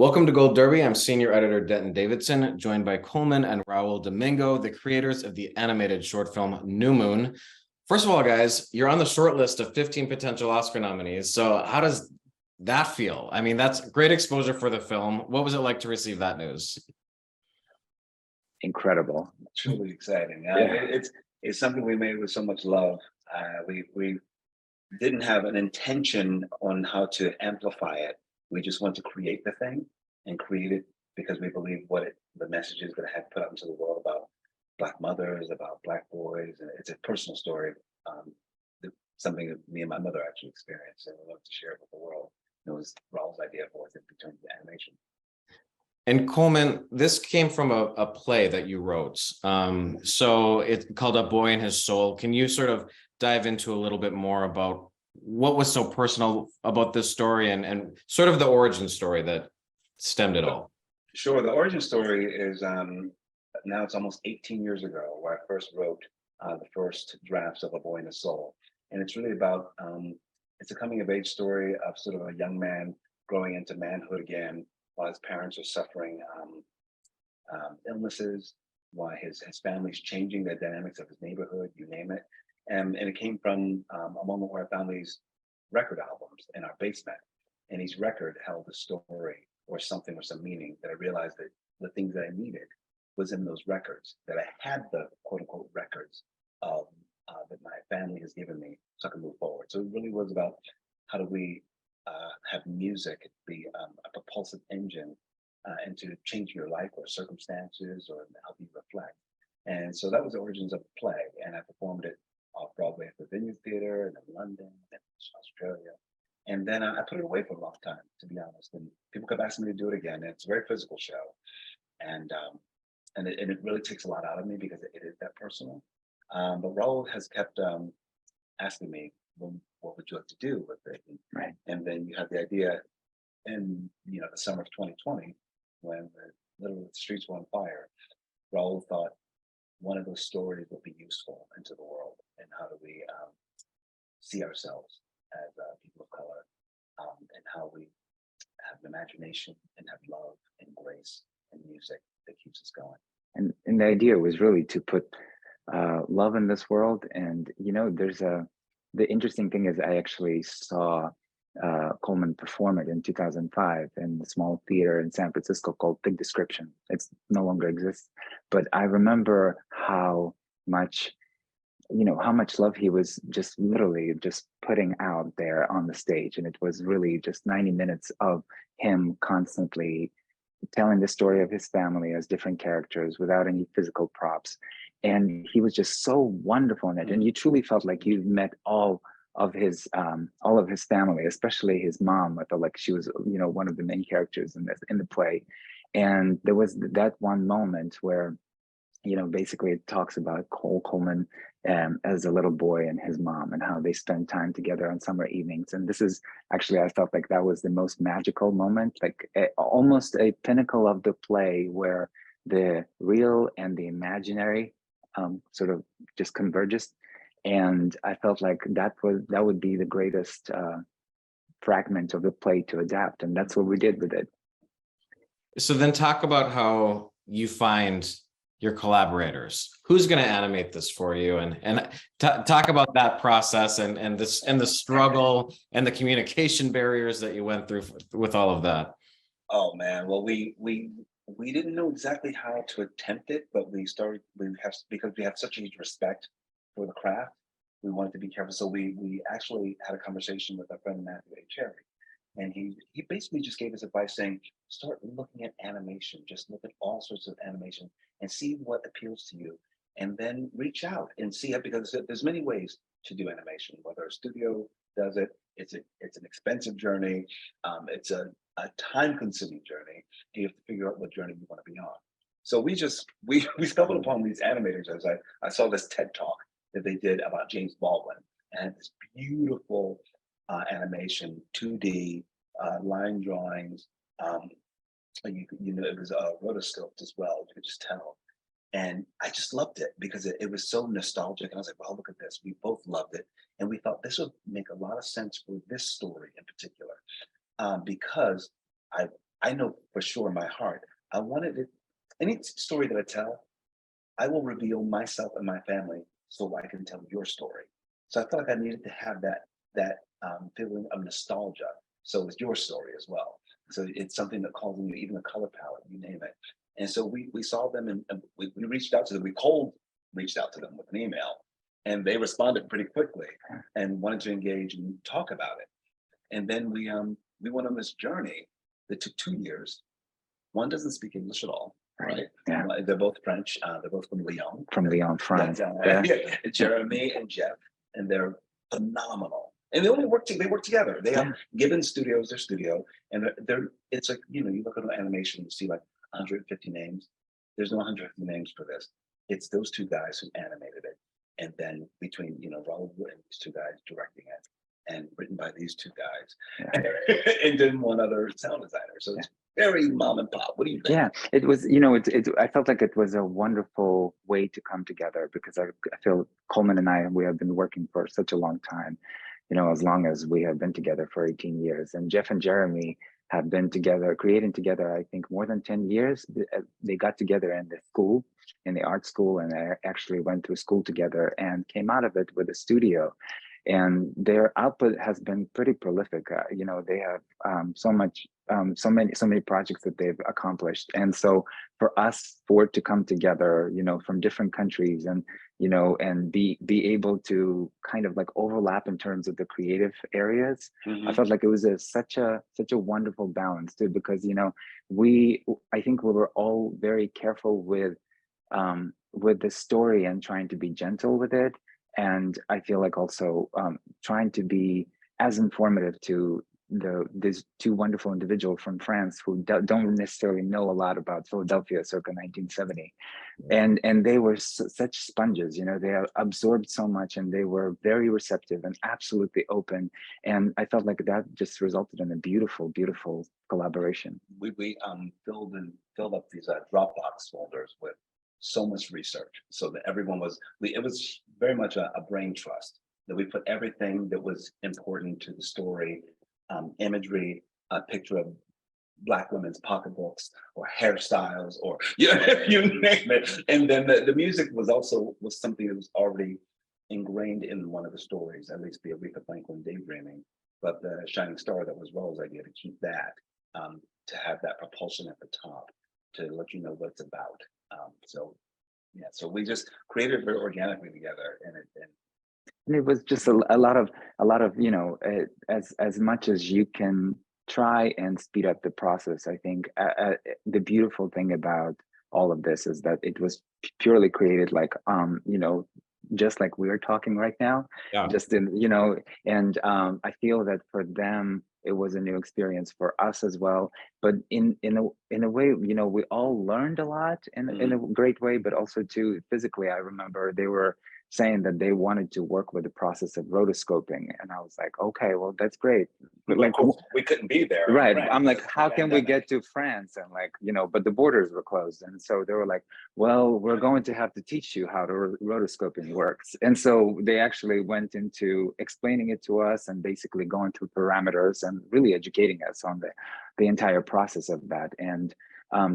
Welcome to Gold Derby. I'm senior editor Denton Davidson, joined by Colman and Raul Domingo, the creators of the animated short film New Moon. First of all, guys, you're on the short list of 15 potential Oscar nominees. So how does that feel? I mean, that's great exposure for the film. What was it like to receive that news? Incredible. Truly exciting. Yeah. It's something we made with so much love. We didn't have an intention on how to amplify it. We just want to create the thing and create it because we believe the messages that I had put out into the world about Black mothers, about Black boys, and it's a personal story. Something that me and my mother actually experienced, and we love to share it with the world. It was Raul's idea for it in terms of animation. And Colman, this came from a play that you wrote. So it's called A Boy and His Soul. Can you sort of dive into a little bit more about what was so personal about this story and sort of the origin story that stemmed it all? Sure. The origin story is now it's almost 18 years ago where I first wrote the first drafts of A Boy and His Soul. And it's really about, it's a coming of age story of sort of a young man growing into manhood again, while his parents are suffering illnesses, while his family's changing, the dynamics of his neighborhood, you name it. And it came from a moment where I found these record albums in our basement. And each record held a story or something or some meaning that I realized that the things that I needed was in those records, that I had the quote unquote records of that my family has given me so I can move forward. So it really was about how do we have music be a propulsive engine and to change your life or circumstances or help you reflect. And so that was the origins of the play. And I performed it off Broadway at the Vineyard Theatre and in London and Australia. And then I put it away for a long time, to be honest. And people kept asking me to do it again. And it's a very physical show. And it really takes a lot out of me because it is that personal. But Raul has kept asking me, well, what would you like to do with it? Right. And then you have the idea in the summer of 2020, when literally the streets were on fire. Raul thought one of those stories would be useful into the world, and how do we see ourselves as people of color, and how we have imagination and have love and grace and music that keeps us going. And the idea was really to put love in this world. And the interesting thing is I actually saw Colman perform it in 2005 in the small theater in San Francisco called Big Description. It's no longer exists, but I remember how much love he was just literally just putting out there on the stage. And it was really just 90 minutes of him constantly telling the story of his family as different characters without any physical props. And he was just so wonderful in it. And you truly felt like you met all of his family, especially his mom. I felt like she was, one of the main characters in the play. And there was that one moment where, basically it talks about Colman as a little boy and his mom and how they spend time together on summer evenings. And this is actually, I felt like that was the most magical moment, like almost a pinnacle of the play where the real and the imaginary sort of just converges. And I felt like that would be the greatest fragment of the play to adapt. And that's what we did with it. So then talk about how you find your collaborators. Who's going to animate this for you, and talk about that process and the struggle and the communication barriers that you went through with all of that. Oh man, well we didn't know exactly how to attempt it, but because we have such a huge respect for the craft, we wanted to be careful. So we actually had a conversation with our friend Matthew A. Cherry. And he basically just gave us advice saying, start looking at animation, just look at all sorts of animation and see what appeals to you. And then reach out and see it, because there's many ways to do animation, whether a studio does it, it's an expensive journey, it's a time-consuming journey, and you have to figure out what journey you want to be on. So we stumbled upon these animators as I saw this TED Talk that they did about James Baldwin, and this beautiful animation, 2D line drawings. It was rotoscoped as well. You could just tell, and I just loved it because it was so nostalgic. And I was like, "Well, look at this." We both loved it, and we thought this would make a lot of sense for this story in particular, because I know for sure in my heart, I wanted it, any story that I tell, I will reveal myself and my family so I can tell your story. So I felt like I needed to have that feeling of nostalgia. So it's your story as well. So it's something that calls on you, even the color palette, you name it. And so we saw them and we reached out to them. We cold reached out to them with an email, and they responded pretty quickly and wanted to engage and talk about it. And then we went on this journey that took 2 years. One doesn't speak English at all, right? Yeah. They're both French. They're both from Lyon. From Lyon, France. Yeah. Jeremy and Jeff, and they're phenomenal. And they work together. They have Gibbon Studios, their studio, and they're it's like, you look at an animation, you see like 150 names. There's no 150 names for this. It's those two guys who animated it. And then between, Raul and these two guys directing it, and written by these two guys, and then one other sound designer. So it's very mom and pop. What do you think? Yeah, it was, I felt like it was a wonderful way to come together, because I feel Colman and I, we have been working for such a long time, as long as we have been together for 18 years. And Jeff and Jeremy have been together, creating together, I think more than 10 years. They got together in the school, in the art school, and they actually went through school together and came out of it with a studio. And their output has been pretty prolific. They have so many projects that they've accomplished. And so for it to come together, from different countries, and and be able to kind of like overlap in terms of the creative areas, I felt like it was such a wonderful balance too, because I think we were all very careful with the story and trying to be gentle with it. And I feel like also trying to be as informative to these two wonderful individuals from France who don't necessarily know a lot about Philadelphia circa 1970. And they were such sponges, they absorbed so much, and they were very receptive and absolutely open. And I felt like that just resulted in a beautiful, beautiful collaboration. We filled up these Dropbox folders with so much research, so that it was very much a brain trust, that we put everything that was important to the story, imagery, a picture of Black women's pocketbooks or hairstyles, or you name it. And then the music was something that was already ingrained in one of the stories, at least the Aretha Franklin Daydreaming. But the Shining Star, that was Raul's idea, to keep that, to have that propulsion at the top, to let you know what it's about. So we just created it very organically together, and it was just a lot of as much as you can try and speed up the process. I think the beautiful thing about all of this is that it was purely created like just like we're talking right now, just in and I feel that for them it was a new experience, for us as well. But in a way, we all learned a lot in a great way, but also too physically. I remember they were saying that they wanted to work with the process of rotoscoping, and I was like, okay, well, that's great. But like, we couldn't be there, right? I'm like, how can we get to France? And like, but the borders were closed, and so they were like, well, we're going to have to teach you how to rotoscoping works. And so they actually went into explaining it to us, and basically going through parameters and really educating us on the entire process of that. And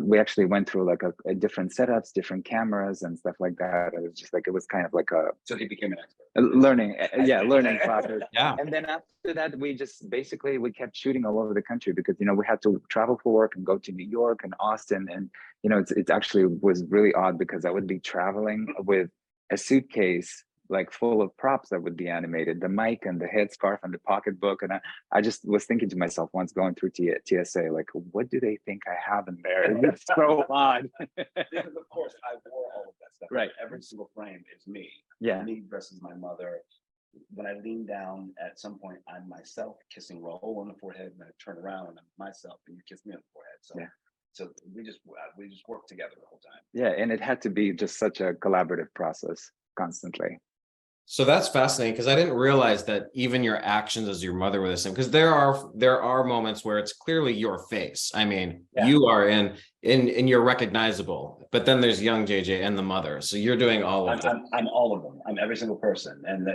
we actually went through like a different setups, different cameras and stuff like that. It was just like, it was kind of like so he became an expert. Learning process. Yeah. And then after that, we kept shooting all over the country, because we had to travel for work and go to New York and Austin. And it actually was really odd, because I would be traveling with a suitcase like full of props that would be animated, the mic and the headscarf and the pocketbook. And I just was thinking to myself once going through TSA, like, what do they think I have in there? It's so odd. Because of course I wore all of that stuff. Right. Every single frame is me. Yeah. Me versus my mother. When I lean down at some point, I'm myself kissing Raul on the forehead, and I turn around and I'm myself and you kiss me on the forehead. So So we just worked together the whole time. Yeah, and it had to be just such a collaborative process constantly. So that's fascinating, because I didn't realize that even your actions as your mother were the same. Because there are moments where it's clearly your face. I mean, you are in you're recognizable, but then there's young JJ and the mother. So you're doing all of them. I'm all of them. I'm every single person. And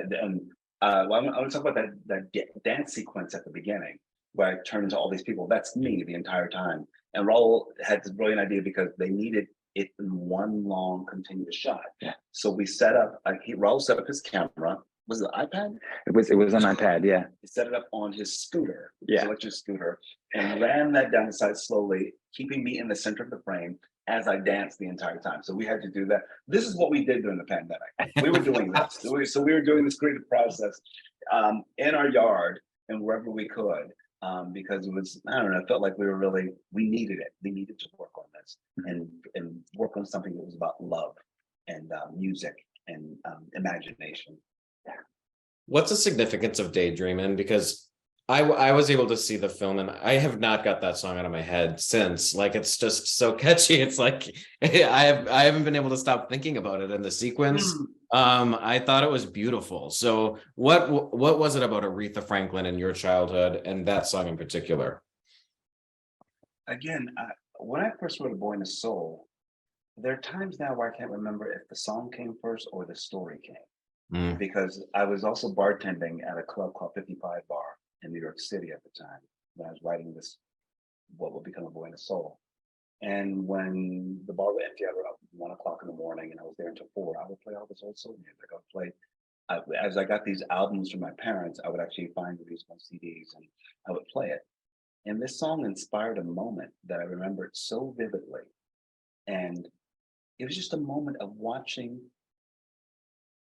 well, I want to talk about that dance sequence at the beginning. where I turn into all these people. That's me the entire time. And Raul had this brilliant idea because they needed it in one long continuous shot. Yeah. So we set up, Raul set up his camera. Was it an iPad? It was an iPad, yeah. He set it up on his scooter, his Yeah. electric scooter, and ran that down the side slowly, keeping me in the center of the frame as I danced the entire time. So we had to do that. This is what we did during the pandemic. We were doing this. So we were doing this creative process in our yard and wherever we could, because it was, I don't know, it felt like we needed it. We needed to work on this and work on something that was about love and music and imagination. What's the significance of Daydreaming? Because I was able to see the film and I have not got that song out of my head since. Like, it's just so catchy. It's like I haven't been able to stop thinking about it in the sequence. I thought it was beautiful. So what was it about Aretha Franklin in your childhood and that song in particular? Again, when I first wrote A Boy and His Soul, there are times now where I can't remember if the song came first or the story came. Because I was also bartending at a club called 55 Bar in New York City at the time when I was writing this, what would become A Boy and His Soul. And when the bar would empty out around 1 o'clock in the morning and I was there until 4, I would play all this old soul music. I would play, as I got these albums from my parents, I would actually find these on CDs and I would play it. And this song inspired a moment that I remembered so vividly. And it was just a moment of watching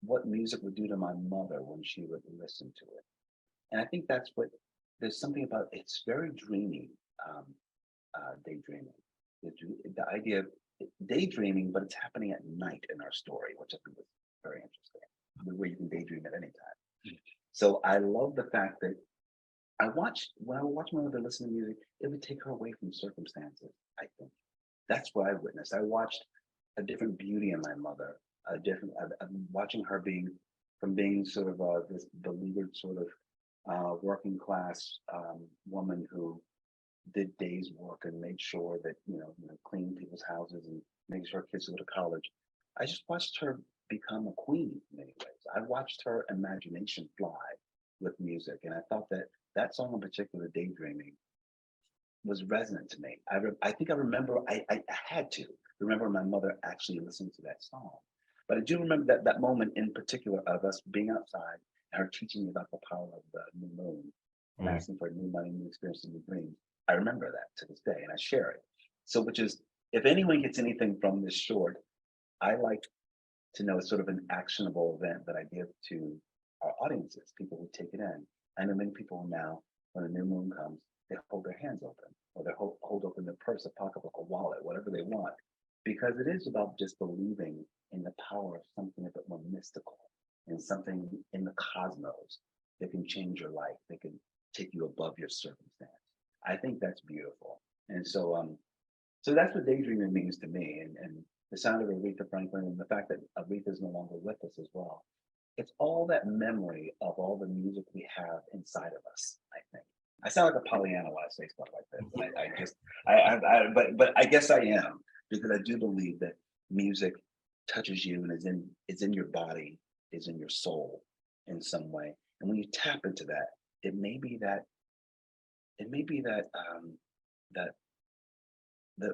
what music would do to my mother when she would listen to it. And I think that's what, there's something about, it's very dreamy, daydreaming. The idea of daydreaming, but it's happening at night in our story, which I think was very interesting, the way you can daydream at any time. So I love the fact that when I would watch my mother listen to music, it would take her away from circumstances, I think. That's what I witnessed. I watched a different beauty in my mother. I'm watching her from being sort of this beleaguered sort of working class woman who did days work and made sure that, cleaned people's houses and made sure kids go to college. I just watched her become a queen in many ways. I watched her imagination fly with music. And I thought that song in particular, Daydreaming, was resonant to me. I think I remember, I had to remember my mother actually listening to that song. But I do remember that moment in particular of us being outside and her teaching me about the power of the new moon and asking for new money, new experience, new dreams. I remember that to this day and I share it. So, which is, if anyone gets anything from this short, I like to know it's sort of an actionable event that I give to our audiences, people who take it in. I know many people now, when the new moon comes, they hold their hands open or they hold open their purse, a pocketbook, a wallet, whatever they want, because it is about just believing in the power of something a bit more mystical and something in the cosmos that can change your life, that can take you above your circumstance. I think that's beautiful. And so so that's what daydreaming means to me. And the sound of Aretha Franklin and the fact that Aretha is no longer with us as well. It's all that memory of all the music we have inside of us, I think. I sound like a Pollyanna when I say stuff like this. But I guess I am, because I do believe that music touches you and is in your body, is in your soul in some way. And when you tap into that, it may be that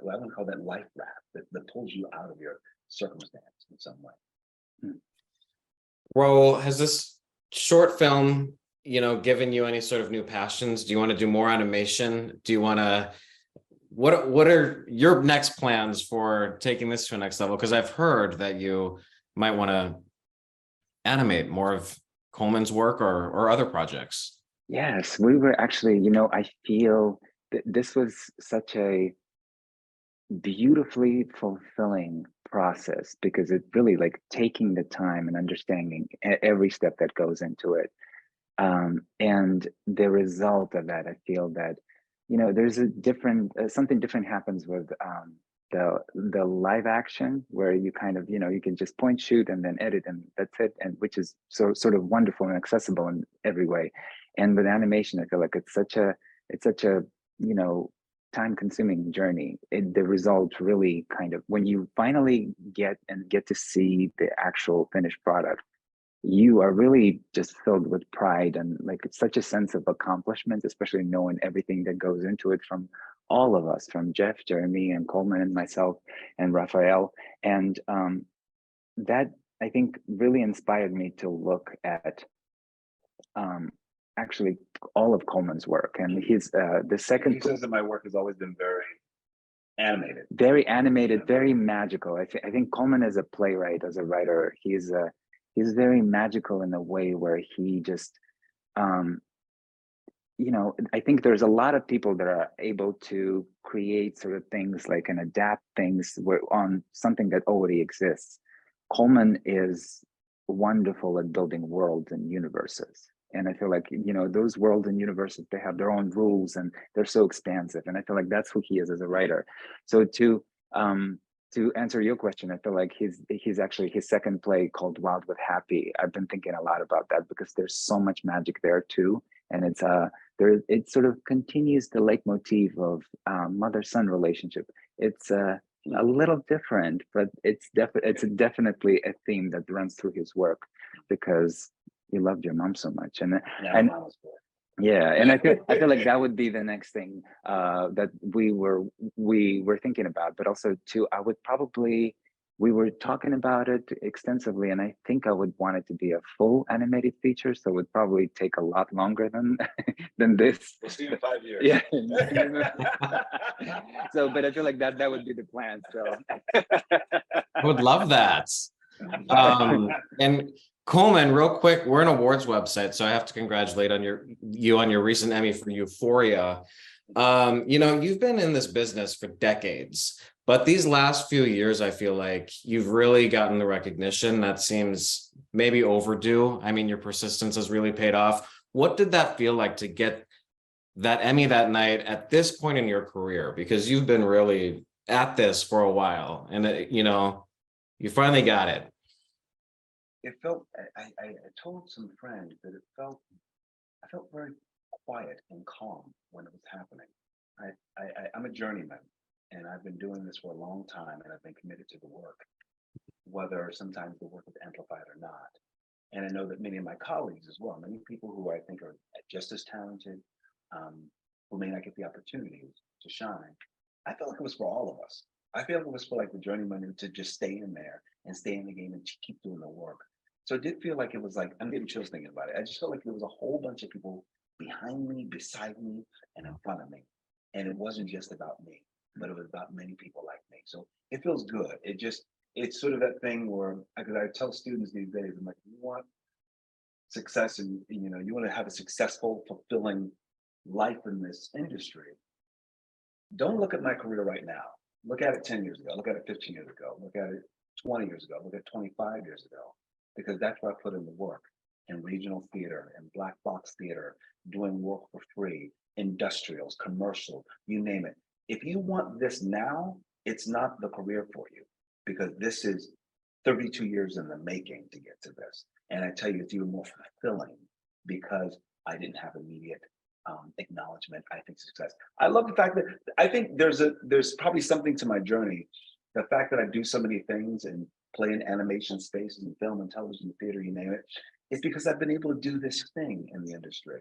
what I'm gonna call that life raft that pulls you out of your circumstance in some way. Raul, has this short film, given you any sort of new passions? Do you want to do more animation? Do you want to, what are your next plans for taking this to a next level? Because I've heard that you might want to animate more of Colman's work or other projects. Yes, we were actually, I feel that this was such a beautifully fulfilling process because it really like taking the time and understanding every step that goes into it. And the result of that, I feel that, there's a different, something different happens with the live action where you kind of, you can just point, shoot, and then edit, and that's it. And which is sort of wonderful and accessible in every way. And with animation, I feel like it's such a, time-consuming journey. The result really kind of, when you finally get to see the actual finished product, you are really just filled with pride and like it's such a sense of accomplishment, especially knowing everything that goes into it from all of us, from Jeff, Jeremy, and Coleman, and myself, and Raphael. And that, I think, really inspired me to look at actually all of Coleman's work. And his the second. He says that my work has always been animated, very magical. I think Colman as a playwright, as a writer, he's very magical in a way where he just, you know, I think there's a lot of people that are able to create sort of things like and adapt things on something that already exists. Colman is wonderful at building worlds and universes. And I feel like, you know, those worlds and universes, they have their own rules and they're so expansive. And I feel like that's who he is as a writer. So to answer your question, I feel like he's actually his second play called Wild with Happy. I've been thinking a lot about that because there's so much magic there too. And it's it sort of continues the leitmotif of mother-son relationship. It's a little different, but it's definitely a theme that runs through his work because you loved your mom so much. And yeah, and I feel like that would be the next thing that we were thinking about. But also too, we were talking about it extensively, and I think I would want it to be a full animated feature, so it would probably take a lot longer than this. We'll see you in 5 years. Yeah. So, but I feel like that would be the plan. So I would love that. And Coleman, real quick, we're an awards website, so I have to congratulate you on your recent Emmy for Euphoria. You know, you've been in this business for decades, but these last few years, I feel like you've really gotten the recognition that seems maybe overdue. I mean, your persistence has really paid off. What did that feel like to get that Emmy that night at this point in your career? Because you've been really at this for a while, and you know, you finally got it. It felt, I told some friends that I felt very quiet and calm when it was happening. I'm a journeyman, and I've been doing this for a long time, and I've been committed to the work, whether sometimes the work is amplified or not. And I know that many of my colleagues as well, many people who I think are just as talented, who may not get the opportunities to shine. I felt like it was for all of us. I feel like it was for like the journeyman to just stay in there and stay in the game and keep doing the work. So it did feel like it was like, I'm getting chills thinking about it. I just felt like there was a whole bunch of people behind me, beside me, and in front of me. And it wasn't just about me, but it was about many people like me. So it feels good. It's sort of that thing where, because I tell students these days, I'm like, you want success and, you know, you want to have a successful, fulfilling life in this industry. Don't look at my career right now. Look at it 10 years ago. Look at it 15 years ago. Look at it 20 years ago. Look at it 25 years ago. Because that's where I put in the work in regional theater and black box theater, doing work for free, industrials, commercial, you name it. If you want this now, it's not the career for you, because this is 32 years in the making to get to this. And I tell you, it's even more fulfilling because I didn't have immediate acknowledgement, I think success. I love the fact that I think there's probably something to my journey. The fact that I do so many things and play in animation spaces and film and television, theater, you name it, is because I've been able to do this thing in the industry.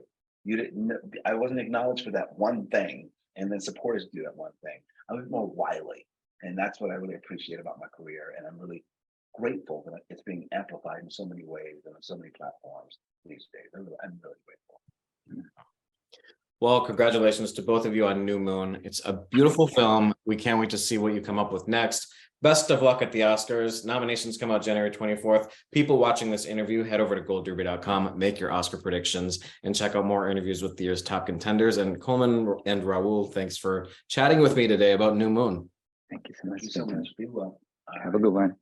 I wasn't acknowledged for that one thing, and then supporters do that one thing. I was more wily, and that's what I really appreciate about my career. And I'm really grateful that it's being amplified in so many ways and on so many platforms these days. I'm really grateful. Well, congratulations to both of you on New Moon. It's a beautiful film. We can't wait to see what you come up with next. Best of luck at the Oscars. Nominations come out January 24th. People watching this interview, head over to goldderby.com, make your Oscar predictions, and check out more interviews with the year's top contenders. And Colman and Raul, thanks for chatting with me today about New Moon. Thank you so much. Thank you so much. Be well. Have a good one.